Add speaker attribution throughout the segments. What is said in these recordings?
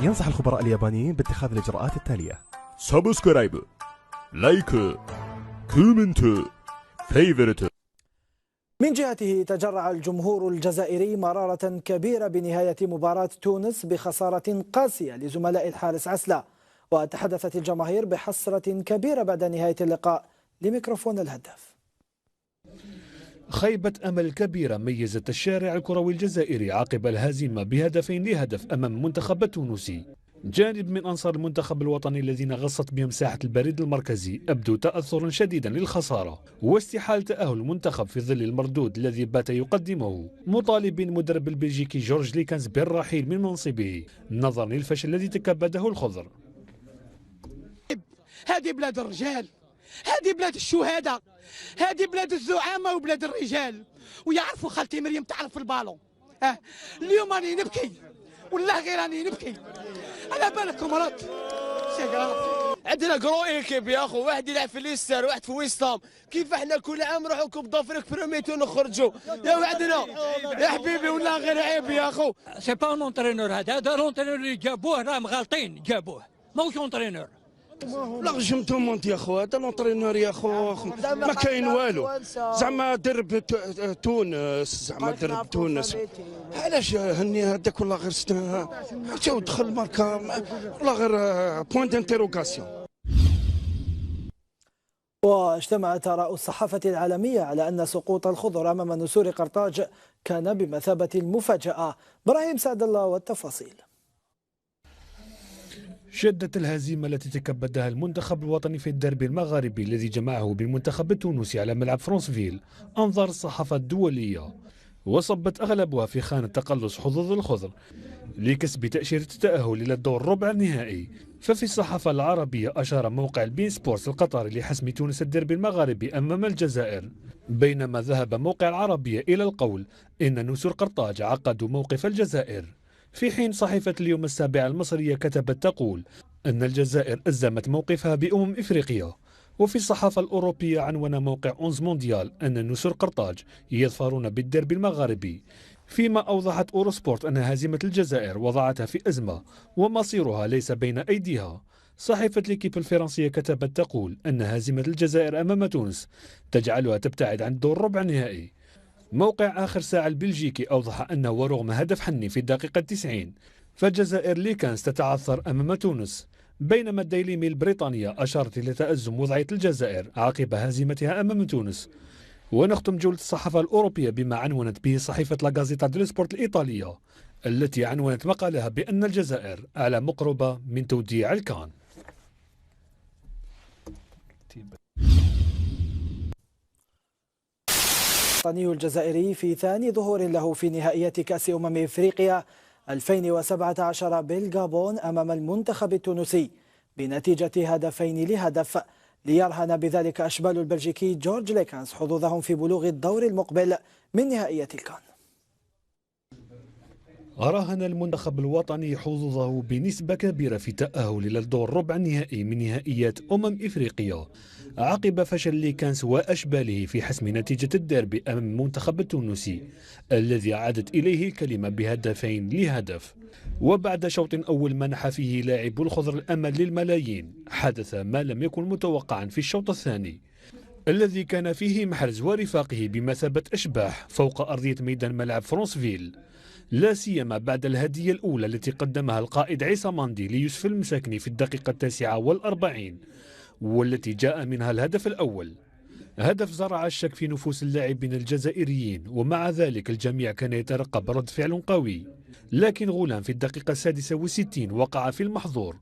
Speaker 1: ينصح الخبراء اليابانيين باتخاذ الإجراءات التالية:
Speaker 2: سبسكرايب، لايك، كومنت، فيفورت.
Speaker 3: من جهته تجرع الجمهور الجزائري مرارة كبيرة بنهاية مباراة تونس بخسارة قاسية لزملاء الحارس عسلة، وتحدثت الجماهير بحسرة كبيرة بعد نهاية اللقاء لميكروفون الهداف.
Speaker 4: خيبة أمل كبيرة ميزت الشارع الكروي الجزائري عقب الهزيمة بهدفين لهدف أمام المنتخب التونسي. جانب من أنصار المنتخب الوطني الذين غصت بهم ساحة البريد المركزي أبدوا تأثرا شديدا للخسارة واستحالة تأهل المنتخب في ظل المردود الذي بات يقدمه، مطالبين المدرب البلجيكي جورج ليكانز بالرحيل من منصبه نظرا للفشل الذي تكبده الخضر.
Speaker 5: هذه بلاد الرجال، هذه بلاد الشهداء، هذه بلاد الزعامة وبلاد الرجال، ويعرفوا خالتي مريم تعرف البالون. اليوم راني نبكي، والله غير راني نبكي. على بالكم رد
Speaker 6: عندنا كرو ايكيب يا اخو، واحد يلعب في ليستر واحد في ويستام، كيف احنا كل عام نروحوا كوب دافريك بريميتو نخرجوا يا وعدنا يا حبيبي، والله غير عيب يا اخو.
Speaker 5: سي با اونترينور، هذا اونترينور اللي جابوه راهم غالطين، جابوه ماهوش اونترينور.
Speaker 7: لا رجمتهم انت يا خو، هذا لونترينور يا خو ما كاين والو. زعما درب تونس، زعما درب تونس، علاش هني هذاك والله غير حتى دخل ماركا والله غير بوين دانتيروغاسيون.
Speaker 3: واجتمعت آراء الصحافة العالمية على أن سقوط الخضر أمام نسور قرطاج كان بمثابة المفاجأة. إبراهيم سعد الله والتفاصيل.
Speaker 4: شدت الهزيمة التي تكبدها المنتخب الوطني في الديربي المغاربي الذي جمعه بالمنتخب التونسي على ملعب فرانسفيل أنظار الصحافة الدولية، وصبت أغلبها في خانة تقلص حظوظ الخضر لكسب تأشيرة التأهل إلى الدور الربع النهائي. ففي الصحافة العربية أشار موقع البين سبورتس القطري لحسم تونس الديربي المغاربي أمام الجزائر، بينما ذهب موقع العربية إلى القول إن نسور قرطاج عقدوا موقف الجزائر، في حين صحيفة اليوم السابعة المصرية كتبت تقول أن الجزائر أزمت موقفها بأمم إفريقيا. وفي الصحافة الأوروبية عنون موقع أونز مونديال أن نسور قرطاج يظفرون بالديربي المغاربي، فيما أوضحت أوروسبورت أن هزيمة الجزائر وضعتها في أزمة ومصيرها ليس بين أيديها. صحيفة ليكيب الفرنسية كتبت تقول أن هزيمة الجزائر أمام تونس تجعلها تبتعد عن دور ربع النهائي. موقع آخر ساعة البلجيكي أوضح أنه ورغم هدف حني في الدقيقة 90 فالجزائر ليكانز تتعثر أمام تونس، بينما الديلي ميل البريطانية أشارت إلى تأزم وضعية الجزائر عقب هزيمتها أمام تونس. ونختم جولة الصحافة الأوروبية بما عنونت به صحيفة لا غازيتا ديلو سبورت الإيطالية، التي عنونت مقالها بأن الجزائر على مقربة من توديع الكان.
Speaker 3: الوطني الجزائري في ثاني ظهور له في نهائيات كأس إفريقيا 2017 بالغابون أمام المنتخب التونسي بنتيجة 2-0 ليرهن بذلك أشبال البلجيكي جورج ليكانز حظوظهم في بلوغ الدور المقبل من نهائيات الكان.
Speaker 4: راهن المنتخب الوطني حظوظه بنسبة كبيرة في تأهل إلى الدور ربع النهائي من نهائيات إفريقيا عقب فشل ليكانز وأشباله في حسم نتيجة الديربي أمام المنتخب التونسي الذي عادت إليه الكلمة ب2-0. وبعد شوط أول منح فيه لاعب الخضر الأمل للملايين، حدث ما لم يكن متوقعا في الشوط الثاني الذي كان فيه محرز ورفاقه بمثابة أشباح فوق أرضية ميدان ملعب فرانسفيل، لا سيما بعد الهدية الأولى التي قدمها القائد عيسى ماندي ليوسف المساكني في الدقيقة 49 والتي جاء منها الهدف الأول، هدف زرع الشك في نفوس اللاعبين الجزائريين. ومع ذلك الجميع كان يترقب رد فعل قوي، لكن غولان في الدقيقة 66 وقع في المحظور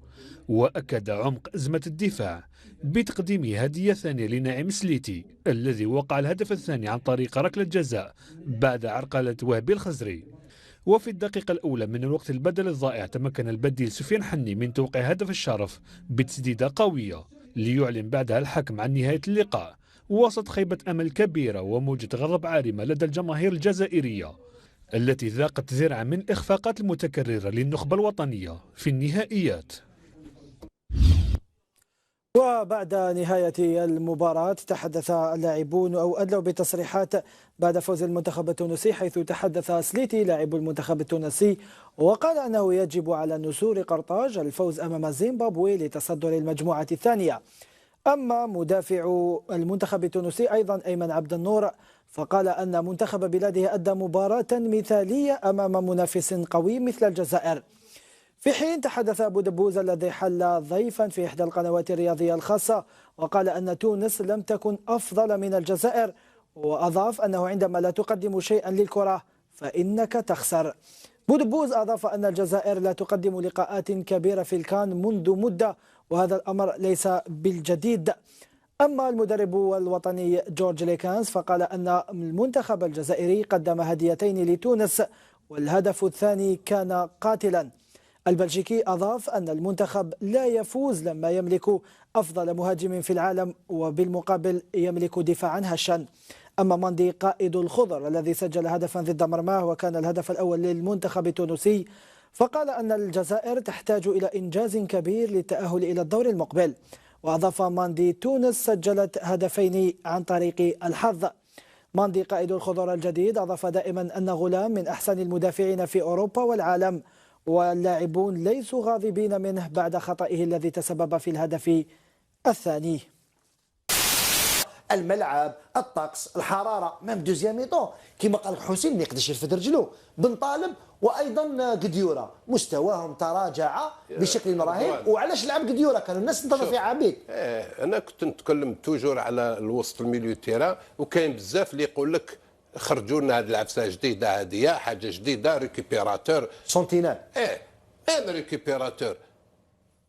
Speaker 4: وأكد عمق أزمة الدفاع بتقديم هدية ثانية لناعم سليتي الذي وقع الهدف الثاني عن طريق ركلة جزاء بعد عرقلة وهبي الخزري. وفي الدقيقة الأولى من الوقت البدل الضائع تمكن البديل سفيان حني من توقيع هدف الشرف بتسديدة قوية ليعلن بعدها الحكم عن نهاية اللقاء، وسط خيبة أمل كبيرة وموجة غضب عارمة لدى الجماهير الجزائرية التي ذاقت ذرعا من إخفاقات المتكررة للنخبة الوطنية في النهائيات.
Speaker 3: وبعد نهاية المباراة تحدث اللاعبون أو أدلوا بتصريحات بعد فوز المنتخب التونسي، حيث تحدث سليتي لاعب المنتخب التونسي وقال أنه يجب على نسور قرطاج الفوز أمام زيمبابوي لتصدر المجموعة الثانية. أما مدافع المنتخب التونسي أيضا أيمن عبد النور فقال أن منتخب بلاده أدى مباراة مثالية أمام منافس قوي مثل الجزائر. في حين تحدث أبو دبوز الذي حل ضيفا في إحدى القنوات الرياضية الخاصة وقال أن تونس لم تكن أفضل من الجزائر، وأضاف أنه عندما لا تقدم شيئا للكرة فإنك تخسر. بودبوز أضاف أن الجزائر لا تقدم لقاءات كبيرة في الكان منذ مدة، وهذا الأمر ليس بالجديد. أما المدرب الوطني جورج ليكانز فقال أن المنتخب الجزائري قدم هديتين لتونس والهدف الثاني كان قاتلا. البلجيكي أضاف أن المنتخب لا يفوز لما يملك أفضل مهاجم في العالم وبالمقابل يملك دفاعا هشا. أما ماندي قائد الخضر الذي سجل هدفا ضد مرماه وكان الهدف الأول للمنتخب التونسي فقال أن الجزائر تحتاج إلى إنجاز كبير للتأهل إلى الدور المقبل. وأضاف ماندي تونس سجلت هدفين عن طريق الحظ. ماندي قائد الخضر الجديد أضاف دائما أن غلام من أحسن المدافعين في أوروبا والعالم، واللاعبون ليسوا غاضبين منه بعد خطئه الذي تسبب في الهدف الثاني.
Speaker 8: الملعب، الطقس، الحراره، ميم دوزيام ميطون كما قال حسين ما يقدرش يرفد رجلو. بن طالب وايضا قديوره مستواهم تراجع بشكل رهيب. وعلاش لعب قديوره؟ كانوا الناس تنتظر في عبيد.
Speaker 9: انا كنت نتكلم توجور على الوسط الميليو تيران، وكاين بزاف اللي يقول لك خرجوا لنا هذه العفسه جديده، هذه حاجه جديده، ريكيبيراتور
Speaker 8: سونتينال.
Speaker 9: انا ريكيبيراتور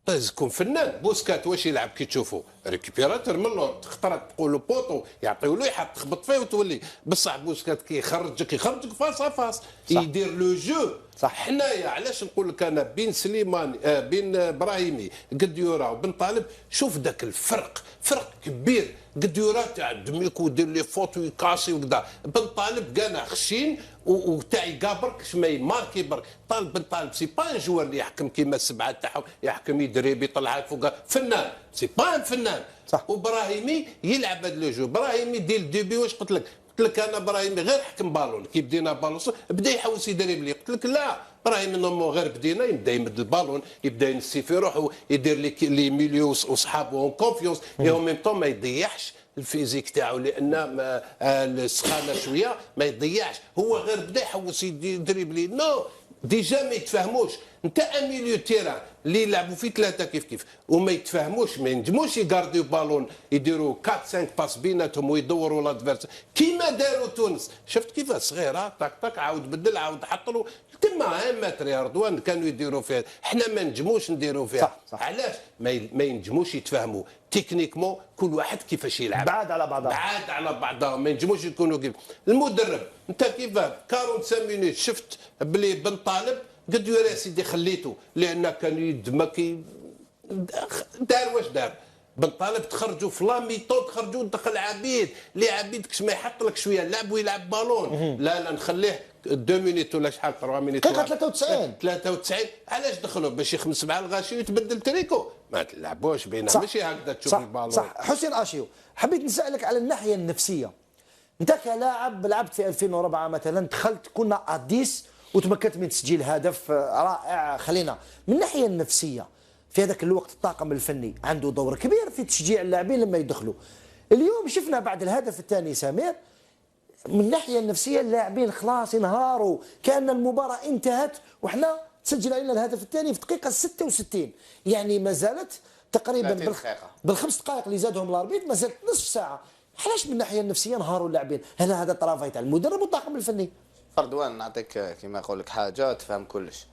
Speaker 9: تكون فنان. بوسكات واش يلعب كي تشوفوا ريكيبيراتور من اللور، تختار تقولوا بوطو يعطيو له يحط تخبط فيه وتولي. بصح بوسكات كي يخرجك فاس فاس يدير لو جو. صح. حنايا علاش نقول لك انا بين سليماني بين ابراهيمي قديوره وبن طالب، شوف ذاك الفرق، فرق كبير. قديوره تاع دميك ودير لي فوت ويكاسي وكذا، بن طالب كان خشين وتاع يقابرك ما يماركي برك. طالب بن طالب سي با جوار اللي يحكم كيما السبعه تاعهم، يحكم يدريب يطلعك فوق فنان، سي با فنان. صح. وابراهيمي يلعب هذا لو جو. ابراهيمي دير الديبي واش قلت لك؟ قلت لك انا ابراهيمي غير حكم بالون، كي بدينا بالون بدا يحوس يدريب لي. قلت لك لا، ابراهيمي نورمال غير بدينا يبدا يمد البالون، يبدا ينسي في روحه، يدير لي ميليو وصحابه اون كونفيونس، اون ميم طون ما يضيعش الفيزيك تاعو لان السخانه شويه ما يضيعش. هو غير بدا يحوس يدريب لي. نو ديجا ما يتفاهموش. انت ميليو تيران اللي يلعبوا في ثلاثه كيف وما يتفاهموش، ما ينجموش يغارديو بالون، يديروا 4 5 باس بيناتهم ويدوروا لادفيرس كيما داروا تونس. شفت كيف صغيره طاك طاك عاود بدل عاود حط له تما متر يا رضوان كانوا يديروا فيها. احنا ما نجموش نديروا فيها. صح صح. علاش ما ينجموش يتفاهموا تكنيكمون؟ كل واحد كيفاش يلعب، بعاد على بعضهم ما ينجموش يكونوا كيف المدرب. انت كيف 45 مينوت شفت بلي بن طالب قد يا سيدي خليته لان كان يدمك دار واش دار. بن طالب تخرجوا في لاميطون، تخرجوا دخل عبيد اللي عبيد كش ما يحط لك شويه لعب ويلعب بالون. لا نخليه 2 مينيت ولا شحال 3 مينيت. دقيقه 93 علاش دخلوا؟ باش يخمس مع الغاشي ويتبدل تريكو. ما تلعبوش بينهم ماشي هكذا تشوف البالون. صح.
Speaker 8: حسين اشيو، حبيت نسالك على الناحيه النفسيه. انت كلاعب لعبت في 2004 مثلا، دخلت كنا اديس وتمكنت من تسجيل هدف رائع. خلينا من الناحيه النفسيه في هذاك الوقت الطاقم الفني عنده دور كبير في تشجيع اللاعبين لما يدخلوا. اليوم شفنا بعد الهدف الثاني سمير من الناحيه النفسيه اللاعبين خلاص انهاروا، كان المباراه انتهت وحنا سجل علينا الهدف الثاني في الدقيقه 66. يعني ما زالت تقريبا بالخمس دقائق اللي زادهم الاربيط ما زالت نصف ساعه. علاش من الناحيه النفسيه انهاروا اللاعبين؟ هل هذا طرافي تاع المدرب والطاقم الفني؟
Speaker 10: رضوان نعطيك كيما يقول لك حاجه تفهم كلش.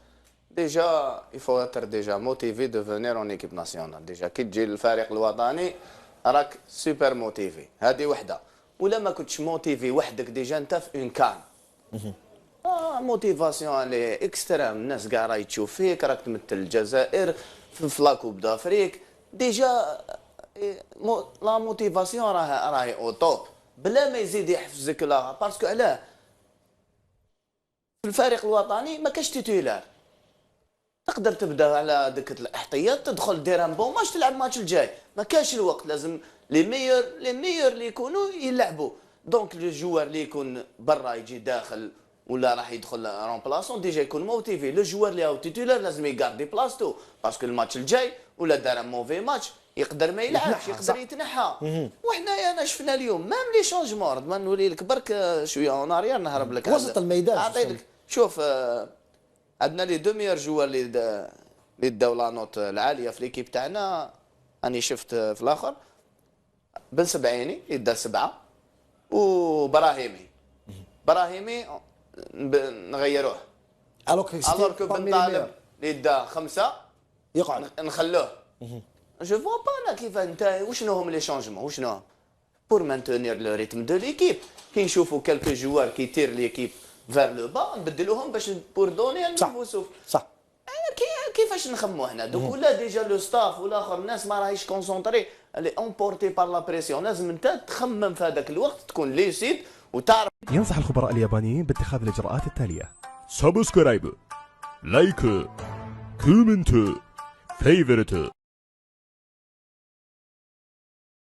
Speaker 10: ديجا يفو اتر ديجا موتيفي دو فونير اون ايكيب ناسيونال. ديجا كي تجي للفريق الوطني راك سوبر موتيفي، هذه وحده. ولا ما كنتش موتيفي وحدك ديجا انت في اون كان. موتيفاسيون لي اكستريم، الناس كاع راهي تشوف فيك، راك تمثل الجزائر في لاكوب دافريك. ديجا لا موتيفاسيون راهي او توب بلا ما يزيد يحفزك لا. باسكو علاه في الفريق الوطني ما كاش تيتولار، تقدر تبدا على دكه الاحتياط، تدخل دير ان بون ماتش، تلعب الماتش الجاي. ما كاش الوقت، لازم لي ميور اللي يكونوا يلعبوا. دونك لو جوار اللي يكون برا يجي داخل ولا راح يدخل رومبلاسون ديجا يكون موتيفي. لو جوار اللي هو تيتولار لازم يغاردي بلاصتو، باسكو الماتش الجاي ولا دار موفي ماتش يقدر ما يلعبش، يقدر يتنحى. وحنايا انا شفنا اليوم مام لي شونجمون، ما نولي لك برك شويه اون اريير نهرب لك
Speaker 8: وسط الميدان.
Speaker 10: اعطيك شوف عندنا لي دو ميور جوار اللي داو لا نوت العاليه في ليكيب تاعنا. راني شفت في الاخر بن سبعيني اللي دا 7، وبراهيمي نغيروه. الوغ كو بن طالب اللي دا 5
Speaker 8: يقعد
Speaker 10: نخلوه. جو فوا با لا كيف انت وشنو هم لي شونجمون، وشنو هم بور مانتونير لو ريتم دو ليكيب. كي نشوفوا كالكو جوار كي تير ليكيب فير لو با نبدلوهم باش بور دوني نوفو سوف.
Speaker 8: صح.
Speaker 10: كيفاش نخمو هنا دوك ولا ديجا لو ستاف والاخر الناس ما راهيش كونسونطري اللي امبورتي بار لا بريسيون. لازم انت تخمم في هذاك الوقت، تكون ليسيد وتعرف.
Speaker 1: ينصح الخبراء اليابانيين باتخاذ الإجراءات التالية:
Speaker 2: سبسكرايب، لايك، كومنت، فيفرت.